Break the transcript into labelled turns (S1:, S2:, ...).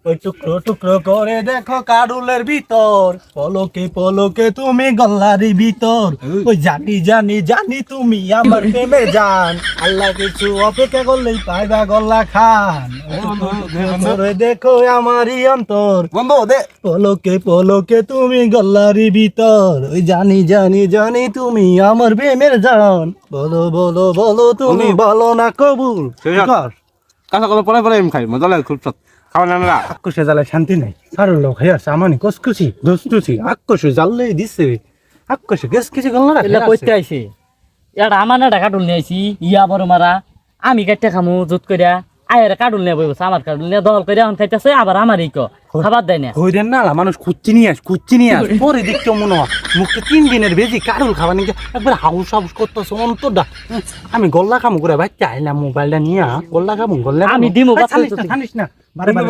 S1: ওই টুকরো টুকরো করে দেখো কাডুলের ভিতর, পলকে পলকে তুমি গল্লারি ভিতর। ওই জানি জানি জানি তুমি আমার প্রেমে জান, আল্লাহ কিছু অপেক্ষা করলেই পাইবা গল্লা খান। ওই দেখো আমারই অন্তর,
S2: বন্ধু দে
S1: পলকে পলকে তুমি গল্লারি ভিতর। ওই জানি জানি জানি তুমি আমার প্রেমের জান, বলো বলো বলো তুমি বলো না কবুল।
S2: কাঁচা কথা পরে পরে খাই মজা লাগে খুব খাওয়া না
S1: আক্কসে জ্বালায় শান্তি নাই, কারোর লোক হয়ে আছে আমানি কসকুছি দোস্তুছি, আক্কসে জ্বাললেই দিচ্ছে, আক্কসে গেছ কিছু গেল না।
S3: এলা কইতে আইছে এটা আমার না কাটুল নিয়ে আইছি, ইয়া বড় মারা আমি কাটতে খামু জুত কইরা আয়ের কাটুল নিয়ে বইবছে, আমার কাটুল নিয়ে দল কইরা এখন খাইতেছে, আবার আমারই খাবার দেয় না।
S1: হইরেন না মানুষ খুঁজছি নিয়ে আস পরে দেখতে মনে হয় মুখে 3 দিনের বেশি কারুল খাবার নিয়ে একবার হাউস হাউস করতেছে অন্তরটা। আমি গল্লা খামু করে ভাই চাইলাম মোবাইলটা নিয়ে গল্লা খামু গল্লা
S3: আমি দিমু,
S1: ছানিস না বারে বারে